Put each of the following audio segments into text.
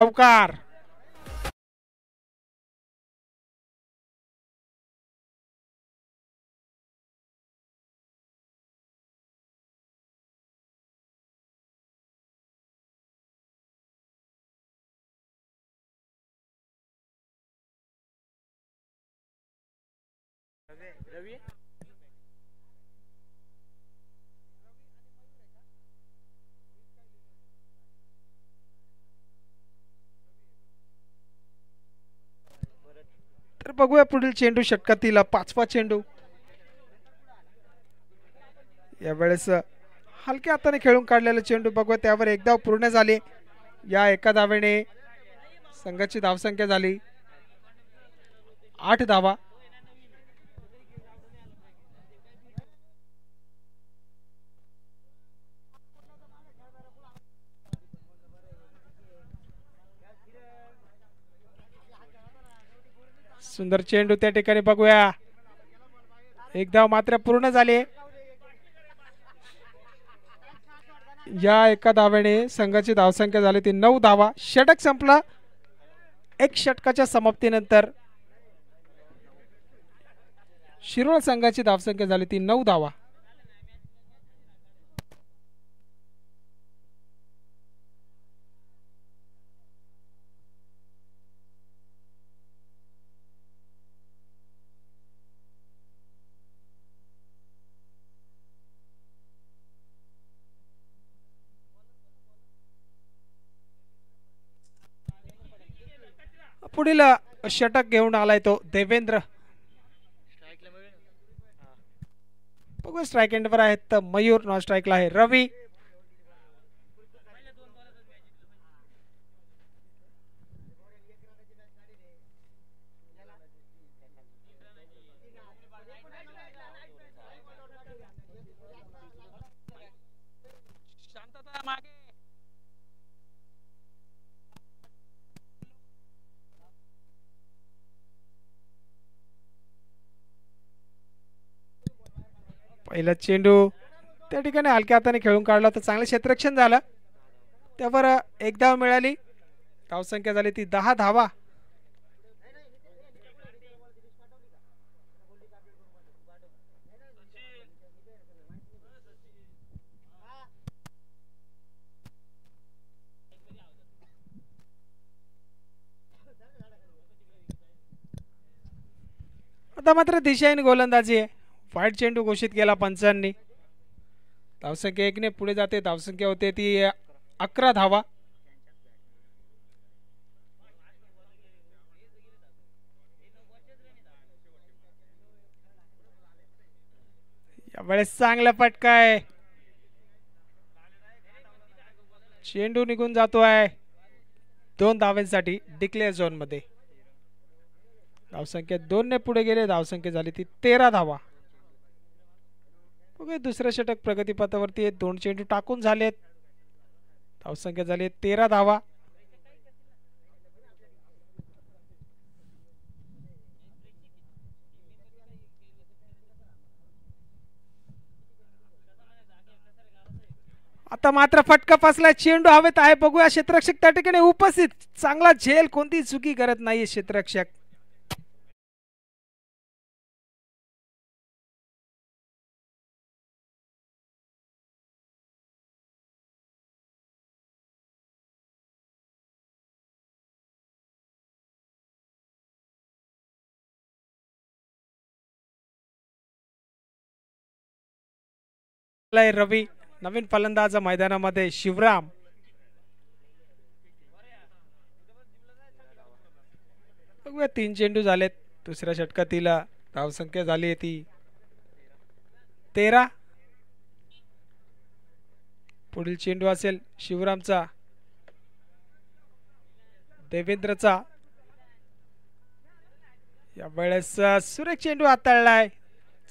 चौकार. तर बघूया पुढील चेंडू षटकातील पाचवा चेंडू. यावेळेस हलक्या हाताने खेळून काढलेला चेंडू बघूया त्यावर एक धाव पूर्ण झाली. या एका धावेने संघाची धावसंख्या झाली 8 धावा. सुंदर चेंडू त्या ठिकाणी बघूया. एक धाव मात्र पूर्ण झाली. या एका धावेने संघाची धावसंख्या झाली ती 9 धावा. षटक संपला. एक षटकाच्या समाप्तीनंतर शिरोळ संघाची धावसंख्या झाली ती 9 धावा. पुढील षटक घेऊन आलाय तो देवेंद्र. बघू स्ट्राइक एंडवर आहेत तर मयूर. नॉन स्ट्राइकला आहे रवी. पहिला चेंडू त्या ठिकाणी हलक्या हाताने खेळून काढला तर चांगलं क्षेत्ररक्षण झालं. त्यावर एक धाव मिळाली. धावसंख्या झाली ती 10 धावा. आता मात्र दिशाहीन गोलंदाजी आहे. वाईट चेंडू घोषित केला पंचांनी. धावसंख्या 1 ने पुढे जाते. धावसंख्या होते ती 11 धावा. यावेळेस चांगला फटका आहे. चेंडू निघून जातोय 2 धावांसाठी डिक्लेअर झोन मध्ये. धावसंख्या 2 ने पुढे गेले. धावसंख्या झाली ती 13 धावा. दुसरे षटक प्रगतीपथावरती 2 चेंडू टाकून झालेत. धावसंख्या झाली 13 धावा. आता मात्र फटका फसलाय. चेंडू हवेत आहे. बघूया क्षेत्ररक्षक त्या ठिकाणी उपस्थित. चांगला झेल. कोणती चुकी करत नाहीये क्षेत्ररक्षक. रवी. नवीन फलंदाज मैदानामध्ये शिवराम. बघूया 3 चेंडू झालेत. दुसऱ्या षटकातील धावसंख्या झाली ती 13. पुढील चेंडू असेल शिवरामचा. देवेंद्रचा. यावेळेस सुरेख चेंडू हाताळलाय.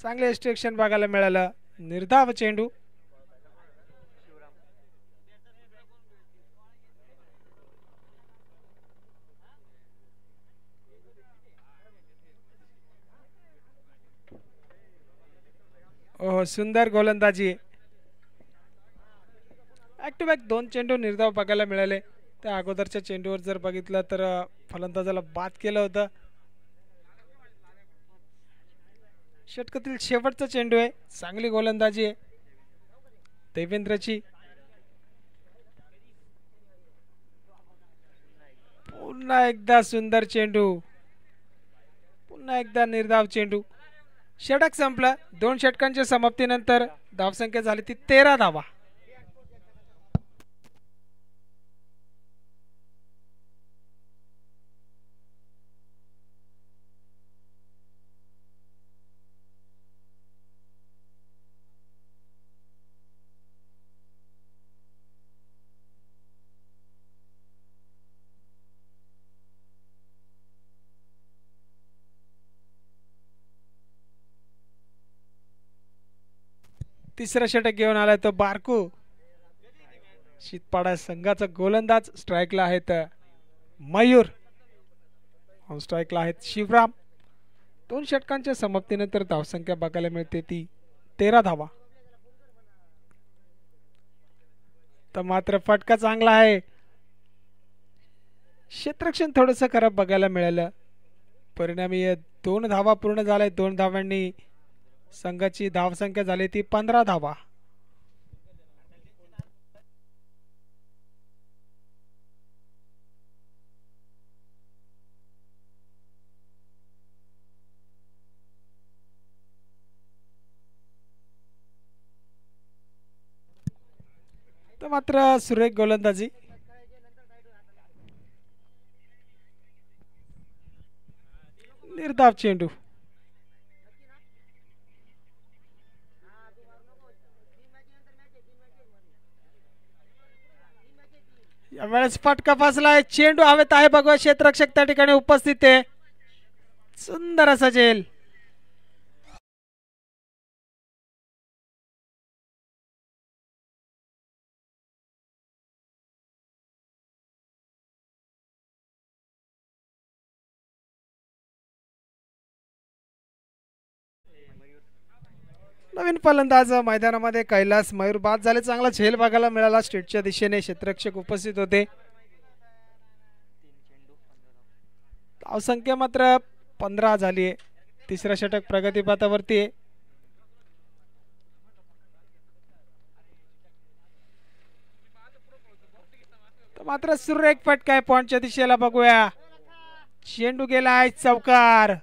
चांगले एक्स्ट्रेक्शन बघायला मिळालं. निर्धाव चेंडू. ओह सुंदर गोलंदाजी. बॅक टू बॅक 2 चेंडू निर्धाव बघायला मिळाले. त्या अगोदरच्या चेंडूवर जर बघितलं तर फलंदाजाला बाद केलं होतं. षटकातील शेवटचा चेंडू आहे. चांगली गोलंदाजी आहे देवेंद्रची. पुन्हा एकदा सुंदर चेंडू, पुन्हा एकदा निर्धाव चेंडू. षटक संपलं. 2 षटकांच्या समाप्तीनंतर धावसंख्या झाली ती 13 धावा. तिसरा षटक घेऊन आलाय तो बारकू. शीतपाडा संघाचा गोलंदाज. स्ट्राईकला आहेत मयूर, ऑन स्ट्राईकला आहेत शिवराम. 2 षटकांच्या समाप्तीनंतर धावसंख्या बघायला मिळते ती 13 धावा. तर मात्र फटका चांगला आहे. क्षेत्ररक्षण थोडंसं खराब बघायला मिळालं. परिणामी 2 धावा पूर्ण झाल्या. 2 धावांनी संघाची धावसंख्या झाली ती 15 धावा. तर मात्र सुरेख गोलंदाजी. निर्धाव चेंडू. यावेळेस फटका फसलाय. चेंडू हवेत आहे. बघूया क्षेत्ररक्षक त्या ठिकाणी उपस्थित आहे. सुंदर असा झेल. नवीन फलंदाज मैदानामध्ये कैलास मयूर बाद झाले. चांगला झेल बघायला मिळाला. स्टेटच्या दिशेने क्षेत्ररक्षक उपस्थित होते. धावसंख्या मात्र 15 झाली आहे. तिसरा षटक प्रगतीपथावरती आहे. मात्र सुरेख फटका आहे पॉइंटच्या दिशेला. बघूया चेंडू गेलाय चौकार.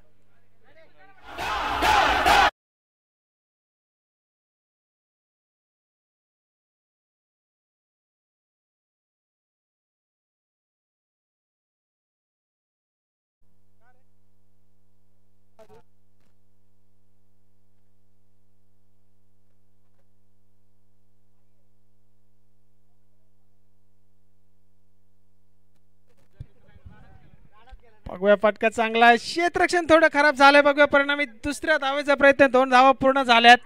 बघूया फटका चांगला आहे. क्षेत्ररक्षण थोडं खराब झालंय. बघूया परिणामी दुसऱ्या धावेचा प्रयत्न. 2 धावा पूर्ण झाल्यात.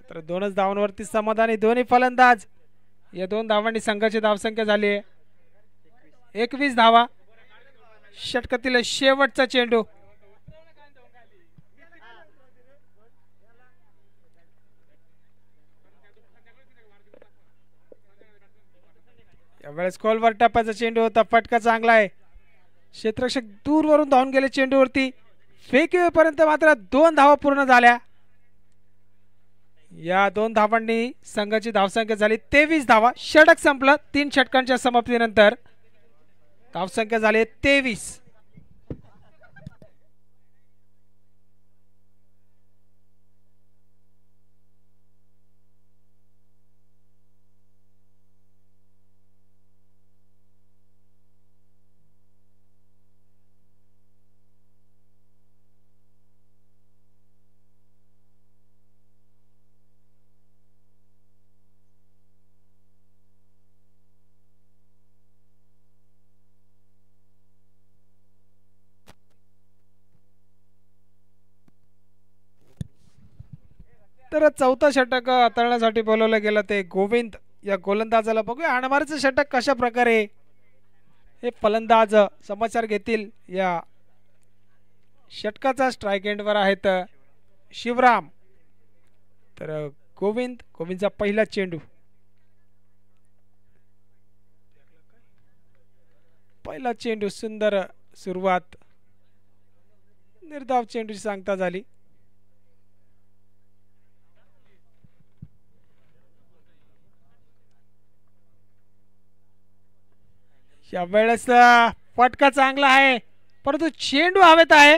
तर 2च धावांवरती समाधानी दोन्ही फलंदाज. या 2 धावांनी संघाची धावसंख्या झाली आहे 21 धावा. षटकातील शेवटचा चेंडू. यावेळेस खोलवर टप्प्याचा चेंडू होता. फटका चांगला आहे. क्षेत्ररक्षक दूरवरून धावून गेले चेंडूवरती. फेकीपर्यंत मात्र 2 धावा पूर्ण झाल्या. या 2 धावांनी संघाची धावसंख्या झाली 23 धावा. षटक संपलं. 3 षटकांच्या समाप्तीनंतर धावसंख्या झाली 23. तर चौथा षटक हाताळण्यासाठी बोलवलं गेलं ते गोविंद या गोलंदाजाला. बघूया हाणामारीचं षटक कशा प्रकारे हे फलंदाज समाचार घेतील. या षटकाचा स्ट्राईक एंडवर आहेत शिवराम. तर गोविंदचा पहिला चेंडू. पहिला चेंडू सुंदर सुरुवात, निर्धाव चेंडूची सांगता झाली. या वेळेस फटका चांगला आहे, परंतु चेंडू हवेत आहे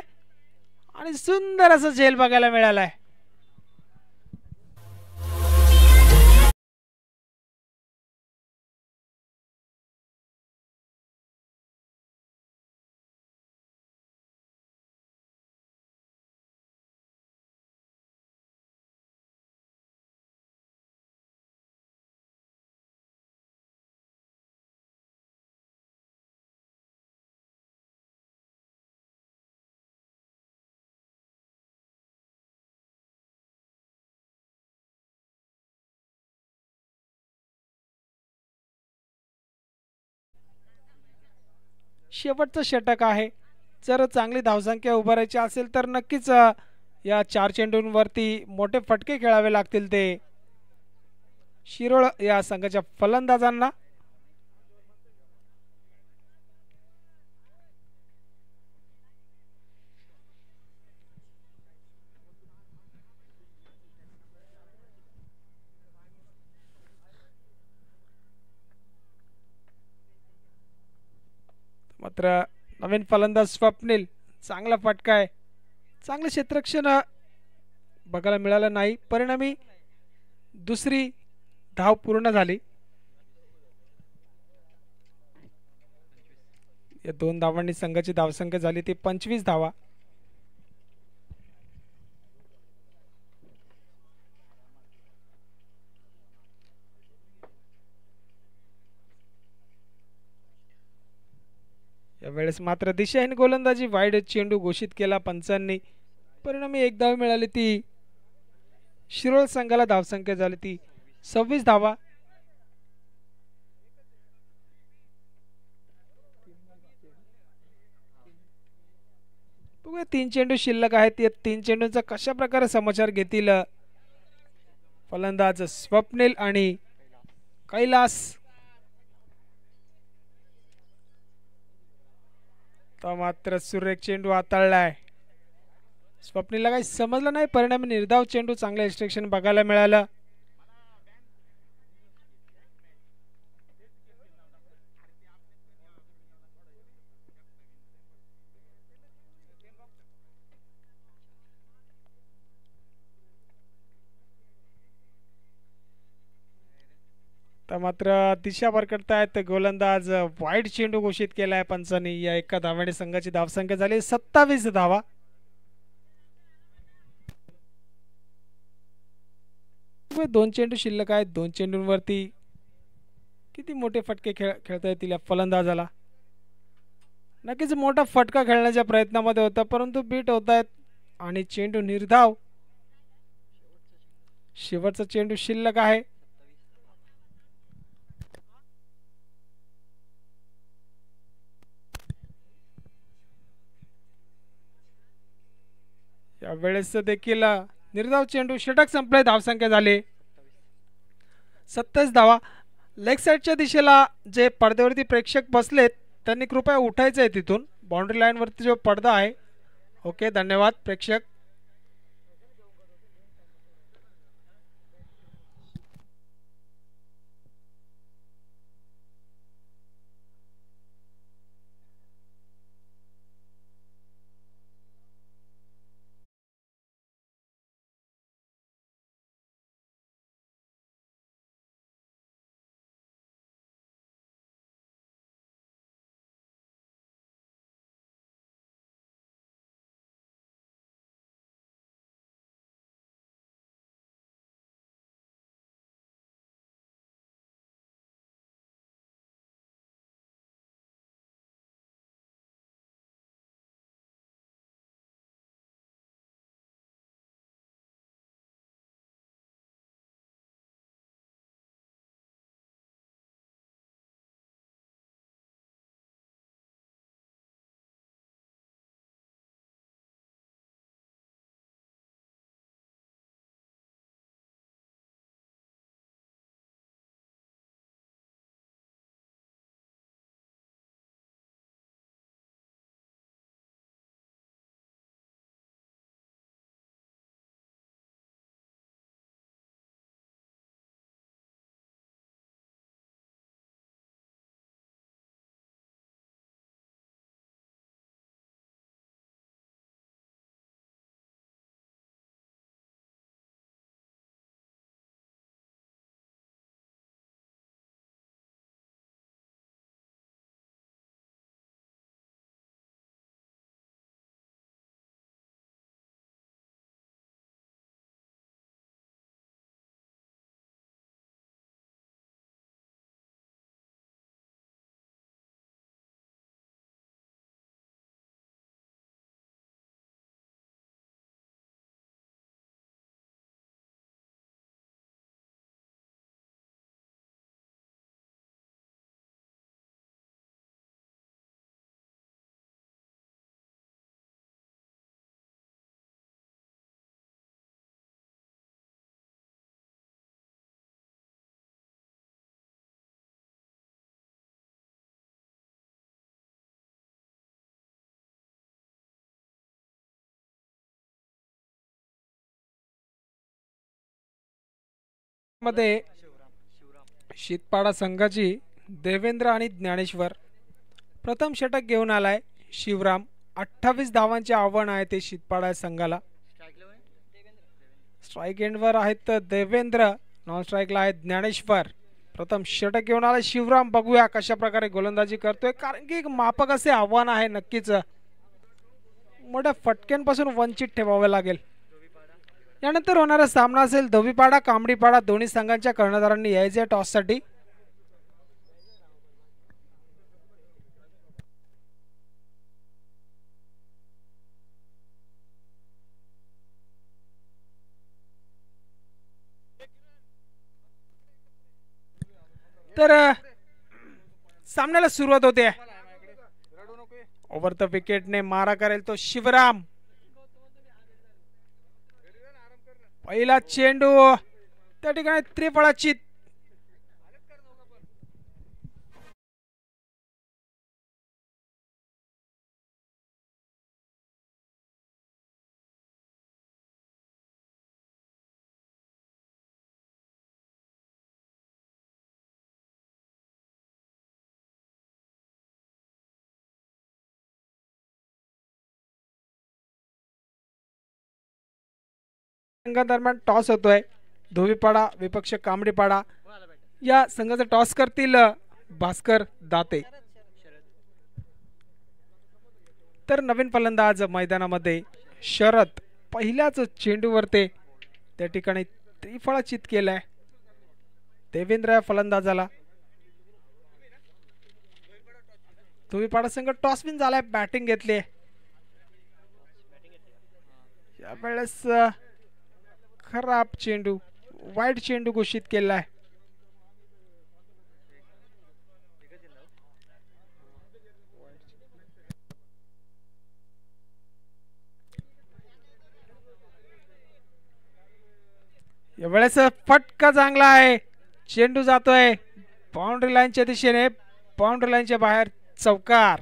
आणि सुंदर असं झेल बघायला मिळालाय. शेवटचं षटक आहे. जर चांगली धावसंख्या उभारायची असेल तर नक्कीच या 4 चेंडूंवरती मोठे फटके खेळावे लागतील ते शिरोळ या संघाच्या फलंदाजांना. मात्र नवीन फलंदाज स्वप्नील, चांगला फटका आहे, चांगलं क्षेत्ररक्षण बघायला मिळालं नाही. परिणामी दुसरी धाव पूर्ण झाली. या 2 धावांनी संघाची धावसंख्या झाली ती 25 धावा. यावेळेस मात्र दिशाहीन गोलंदाजी, वाईड चेंडू घोषित केला पंचांनी. परिणामी 1 धाव मिळाली ती शिरोळ संघाला. धावसंख्या झाली ती 26 धावा. बघूया 3 चेंडू शिल्लक आहेत, या 3 चेंडूंचा कशा प्रकारे समाचार घेतील फलंदाज स्वप्नील आणि कैलास. तो मात्र सुरेख चेंडू हाताळलाय, स्वप्नीलला काही समजलं नाही. परिणामी निर्धाव चेंडू, चांगलं एक्स्ट्रेक्शन बघायला मिळालं. तर मात्र दिशा भरकटतायत गोलंदाज, वाईड चेंडू घोषित केलाय पंचांनी. या एका धावाने संघाची धावसंख्या झाली 27 धावा. दोन चेंडू शिल्लक आहेत. 2 चेंडूंवरती किती मोठे फटके खेळता येतील या फलंदाजाला. नक्कीच मोठा फटका खेळण्याच्या प्रयत्नामध्ये होता, परंतु बीट होत आहेत आणि चेंडू निर्धाव. शेवटचा चेंडू शिल्लक आहे. या वेळेस देखील निर्धाव चेंडू, षटक संपले, धावसंख्या झाली 27 धावा. लेग साईडच्या दिशेला जे पडद्यावरती प्रेक्षक बसलेत त्यांनी कृपया उठायचं आहे तिथून. बाउंड्री लाईनवरती जो पडदा आहे. ओके, धन्यवाद प्रेक्षक. मध्ये शीतपाडा संघाची देवेंद्र आणि ज्ञानेश्वर. प्रथम षटक घेऊन आलाय शिवराम. 28 धावांचे आव्हान आहे ते शीतपाडा संघाला. स्ट्राईक एंडवर आहेत देवेंद्र, नॉन स्ट्राईकला आहेत ज्ञानेश्वर. प्रथम षटक घेऊन आला शिवराम. बघूया कशा प्रकारे गोलंदाजी करतोय, कारण की एक मापक असे आव्हान आहे. नक्कीच मोठ्या फटक्यांपासून वंचित ठेवावे लागेल. यानंतर होणारा सामना असेल धोबीपाडा कामडीपाडा. दोन्ही संघांच्या कर्णधारांनी यायचे टॉससाठी. तर सामन्याला सुरुवात होते. ओव्हर द विकेटने मारा करेल तो शिवराम. पहिला चेंडू त्या ठिकाणी त्रिफळाची. संघादरम्यान टॉस होतोय. धोबीपाडा विपक्ष कामडीपाडा. या संघाचा टॉस करतील भास्कर दाते. तर नवीन फलंदाज मैदानामध्ये शरद. पहिल्याच चेंडूवर ते त्या ठिकाणी त्रिफळाचित केलाय देवेंद्र या फलंदाजाला. धोबीपाडा संघ टॉस विन झालाय. बॅटिंग घेतली. यावेळेस खराब चेंडू, वाईट चेंडू घोषित केलाय. यावेळेस फटका चांगला आहे. चेंडू जातोय बाउंड्री लाईनच्या दिशेने. बाउंड्री लाईनच्या बाहेर चौकार.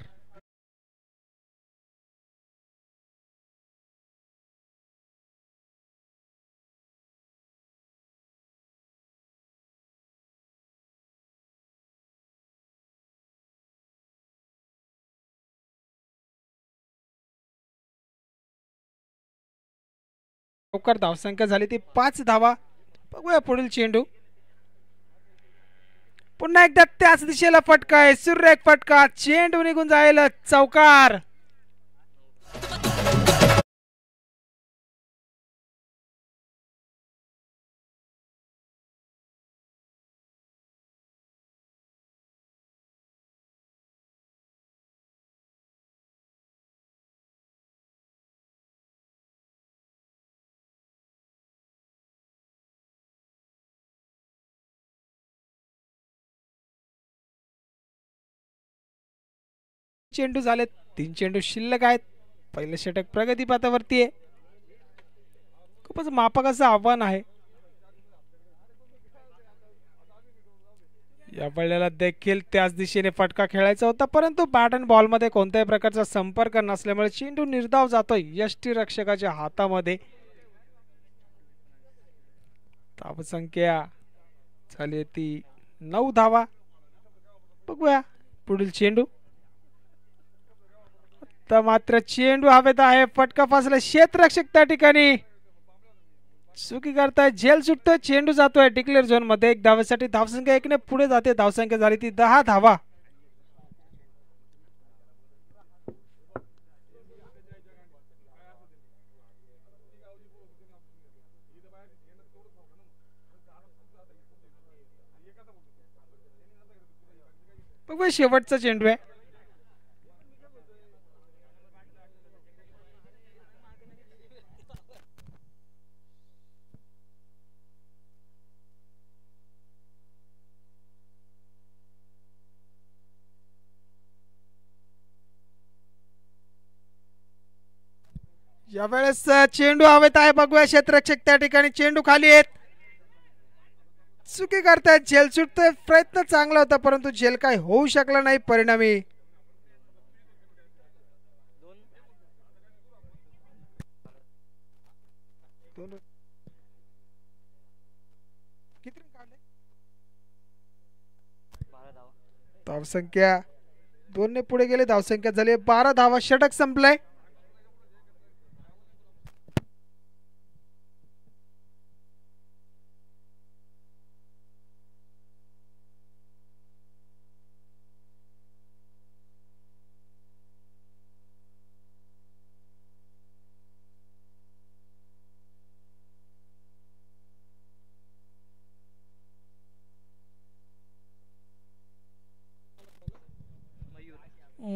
चौकार. धावसंख्या झाली ती 5 धावा. बघूया पुढील चेंडू. पुन्हा एकदा त्याच दिशेला फटका आहे. सुरेख फटका. चेंडू निघून जाईल. चौकार. चेंडू झाले. 3 चेंडू शिल्लक आहेत. पहिलं षटक प्रगतीपथावरती आहे. खूपच मापक असं आव्हान आहे. या वेळेला देखील त्याच दिशेने फटका खेळायचा होता, परंतु बॅट अँड बॉल मध्ये कोणत्याही प्रकारचा संपर्क नसल्यामुळे चेंडू निर्धाव जातोय यष्टीरक्षकाच्या हातामध्ये. धावसंख्या झाली ती 9 धावा. बघूया पुढील चेंडू. तर मात्र चेंडू हवेत आहे. फटका फासला. क्षेत्ररक्षक त्या ठिकाणी चुकी करताय. झेल सुटतोय. चेंडू जातोय डिक्लेअर झोन मध्ये. एक धावेसाठी धावसंख्या 1 ने पुढे जाते. धावसंख्या झाली ती 10 धावा. बघूया शेवटचा चेंडू आहे. यावेळेस चेंडू हवेत आहे. बघूया क्षेत्ररक्षक त्या ठिकाणी. चेंडू खाली आहेत. चुकी करतायत. झेल सुटतोय. प्रयत्न चांगला होता, परंतु झेल काय होऊ शकला नाही. परिणामी किती धावसंख्या 2 ने पुढे गेले. धावसंख्या झाली 12 धावा. षटक संपलंय.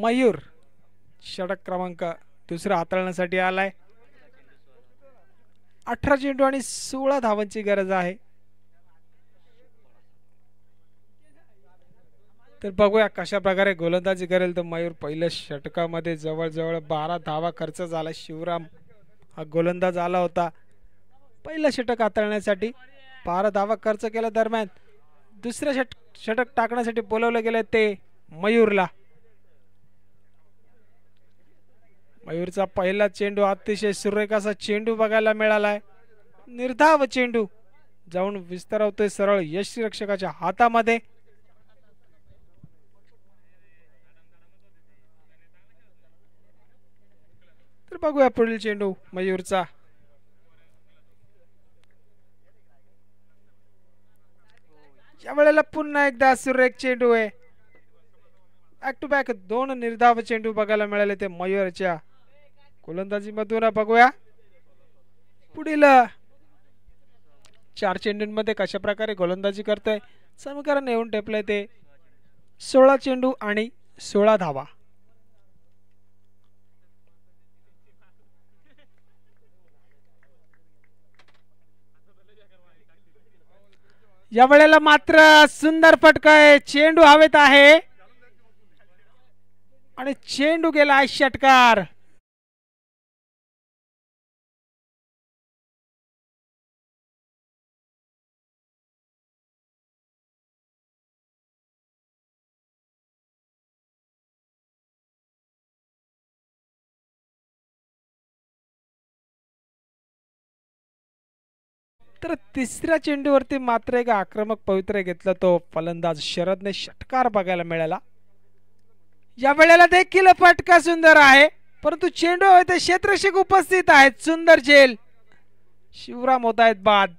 मयूर षटक क्रमांक दुसरा हाताळण्यासाठी आलाय. 18 चेंडू आणि 16 धावांची गरज आहे. तर बघूया कशा प्रकारे गोलंदाजी करेल. तर मयूर पहिल्या षटकामध्ये जवळजवळ 12 धावा खर्च झाला. शिवराम हा गोलंदाज आला होता पहिलं षटक हाताळण्यासाठी. 12 धावा खर्च केल्या दरम्यान दुसऱ्या षटक टाकण्यासाठी बोलवलं गेलं ते मयूरला. मयूरचा पहिला चेंडू अतिशय सुरेख असा चेंडू बघायला मिळालाय. निर्धाव चेंडू जाऊन विस्तारवतोय सरळ यष्टीरक्षकाच्या हातामध्ये. तर बघूया पुढील चेंडू मयूरचा. या वेळेला पुन्हा एकदा सुरेख चेंडू आहे. बॅक टू बॅक 2 निर्धाव चेंडू बघायला मिळाले ते मयूरच्या गोलंदाजी मधून. बघूया पुढील 4 चेंडूंमध्ये कशा प्रकारे गोलंदाजी करतोय. समीकरण येऊन टेपलंय ते 16 चेंडू आणि 16 धावा. या वेळेला मात्र सुंदर फटका आहे. चेंडू हवेत आहे आणि चेंडू गेला षटकार. तर तिसऱ्या चेंडूवरती मात्र एक आक्रमक पवित्रा घेतला तो फलंदाज शरदने. षटकार बघायला मिळाला. या वेळेला देखील फटका सुंदर आहे परंतु चेंडू ते क्षेत्ररक्षक उपस्थित आहेत. सुंदर झेल. शिवराम होत आहेत बाद.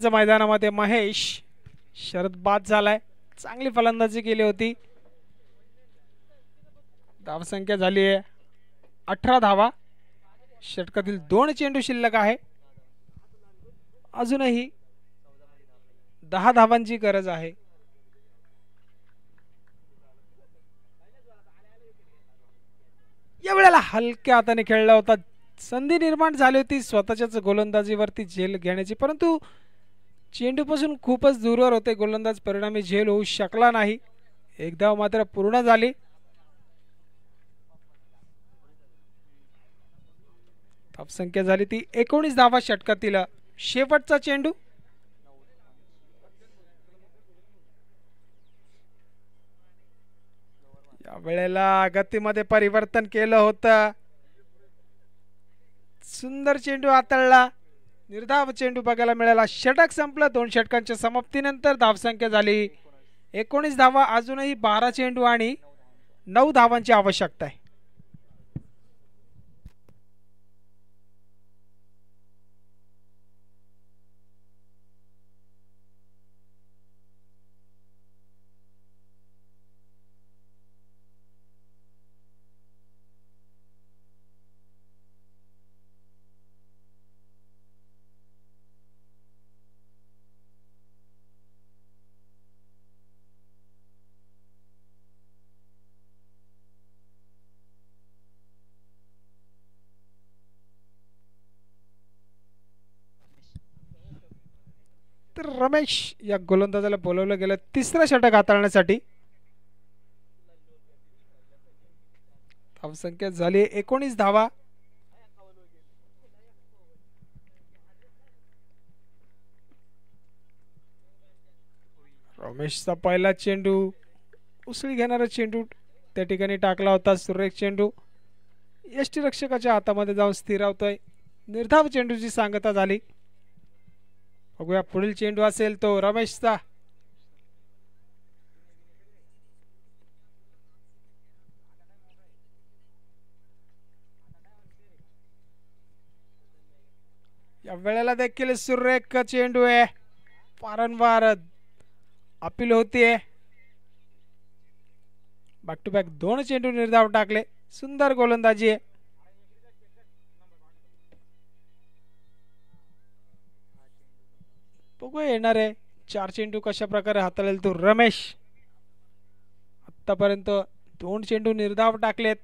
मैदानामध्ये महेश शरद बाद झालाय. चांगली फलंदाजी केली होती. धावसंख्या झाली आहे 18 धावा. षटकातील 2 चेंडू शिल्लक आहे. अजूनही 10 धावांची गरज आहे. या वेळेला हलक्या हाताने खेळला होता. संधी निर्माण झाली होती स्वतःच्याच गोलंदाजीवरती झेल घेण्याची परंतु चेंडूपासून खूपच दूरवर होते गोलंदाज. परिणामी झेल होऊ शकला नाही. एक धाव मात्र पूर्ण झाली. धावसंख्या झाली ती 19 धावा. षटकातील शेवटचा चेंडू. या वेळेला गतीमध्ये परिवर्तन केलं होतं. सुंदर चेंडू हाताळला. निर्धाव चेंडू बघायला मिळाला. षटक संपलं. 2 षटकांच्या समाप्तीनंतर धावसंख्या झाली 19 धावा. अजूनही 12 चेंडू आणि 9 धावांची आवश्यकता आहे. तर रमेश या गोलंदाजाला बोलवलं गेलं तिसरा षटक हाताळण्यासाठी. धावसंख्या झाली 19 धावा. रमेशचा पहिला चेंडू उसळी घेणारा चेंडू त्या ठिकाणी टाकला होता. सुरेख चेंडू यष्टीरक्षकाच्या हातामध्ये जाऊन स्थिरावतोय. निर्धाव चेंडूची सांगता झाली. बघूया पुढील चेंडू असेल तो रमेशचा. या वेळेला देखील सुरेख चेंडू आहे. वारंवार अपील होतीये. बॅक टू बॅक 2 चेंडू निर्धाव टाकले. सुंदर गोलंदाजी आहे. बघूया येणारे 4 चेंडू कशा प्रकारे हाताळेल तो रमेश. आतापर्यंत 2 चेंडू निर्धाव टाकलेत.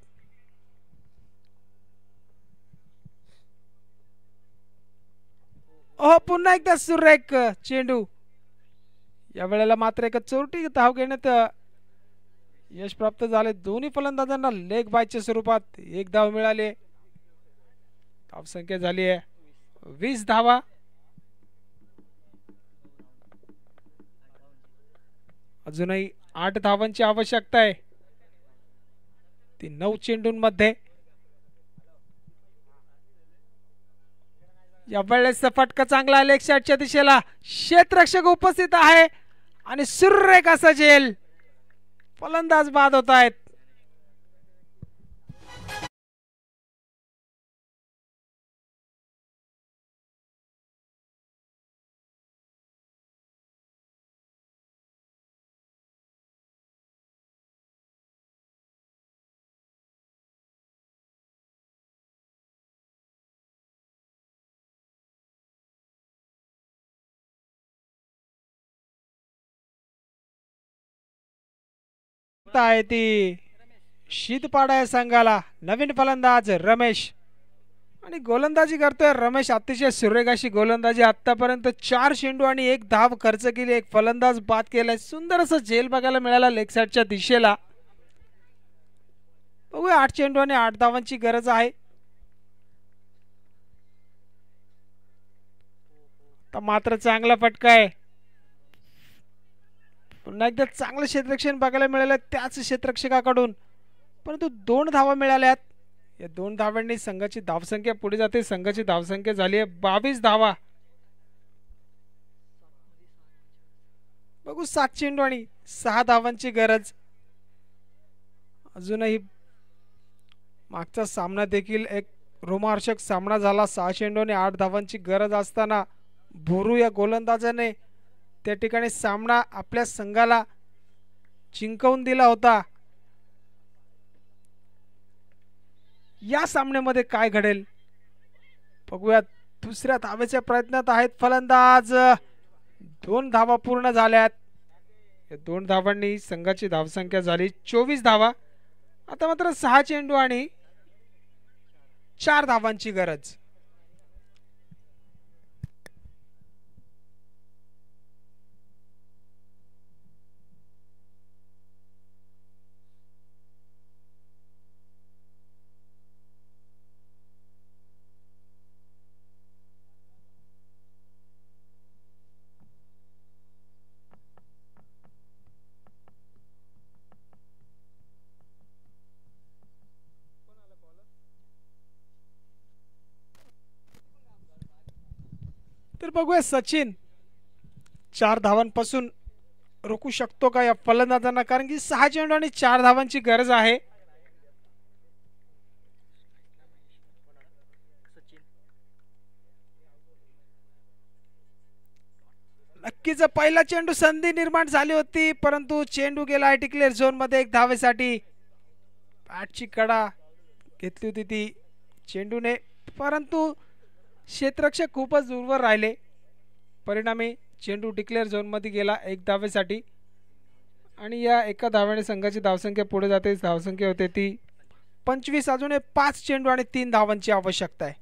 पुन्हा एकदा सुरेख चेंडू. या वेळेला मात्र एक चोरटी धाव घेण्यात यश प्राप्त झाले. दोन्ही फलंदाजांना लेग बायच्या स्वरूपात 1 धाव मिळाली. धावसंख्या झाली आहे 20 धावा. अजूनही 8 धावांची आवश्यकता आहे. ती 9 चेंडूंमध्ये. या वेळेस फटका चांगला लेग शॉटच्या दिशेला. क्षेत्ररक्षक उपस्थित आहे आणि सुरेख असा झेल. फलंदाज बाद होत आहेत. आहे ती शीतपाडा या संघाला. नवीन फलंदाज रमेश आणि गोलंदाजी करतोय रमेश. अतिशय सुरेख अशी गोलंदाजी. आतापर्यंत 4 चेंडू आणि 1 धाव खर्च केली. एक फलंदाज बाद केलाय. सुंदर असं झेल बघायला मिळाला लेग साइडच्या दिशेला. बघूया 8 चेंडू आणि 8 धावांची गरज आहे. मात्र चांगला फटका आहे. पुन्हा एकदा चांगलं क्षेत्ररक्षण बघायला मिळालं त्याच क्षेत्ररक्षकाकडून. परंतु 2 धावा मिळाल्यात. या 2 धावांनी संघाची धावसंख्या पुढे जाते. संघाची धावसंख्या झाली आहे 22 धावा. बघू 7 चेंडू आणि 6 धावांची गरज. अजूनही मागचा सामना देखील एक रोमहर्षक सामना झाला. 6 चेंडू आणि 8 धावांची गरज असताना भोरू या गोलंदाजाने त्या ठिकाणी सामना आपल्या संघाला जिंकवून दिला होता. या सामन्यामध्ये काय घडेल बघूया. दुसऱ्या धावेच्या प्रयत्नात आहेत फलंदाज. 2 धावा पूर्ण झाल्यात. या 2 धावांनी संघाची धावसंख्या झाली 24 धावा. आता मात्र 6 चेंडू आणि 4 धावांची गरज. तर बघूया सचिन 4 धावांपासून रोखू शकतो का या फलंदाजांना. कारण की 6 चेंडू आणि 4 धावांची गरज आहे. नक्कीच पहिला चेंडू संधी निर्माण झाली होती. परंतु चेंडू गेला डिक्लेअर झोन मध्ये 1 धावेसाठी. बॅटची कडा घेतली होती ती चेंडूने. परंतु क्षेत्ररक्षक खूपच दूरवर राहिले. परिणामी चेंडू डिक्लेअर झोन मध्ये गेला 1 धावेसाठी. आणि या एका धाव्याने संघाची धावसंख्या पुढे जाते. धावसंख्या होते ती 25. अजून 5 चेंडू आणि 3 धावांची आवश्यकता आहे.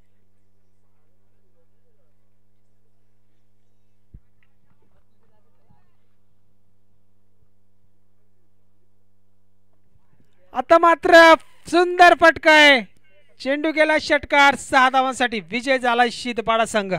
आता मात्र सुंदर फटका आहे. चेंडू गेला षटकार. 6 धावांसाठी विजय झाला शीतपाडा संघ.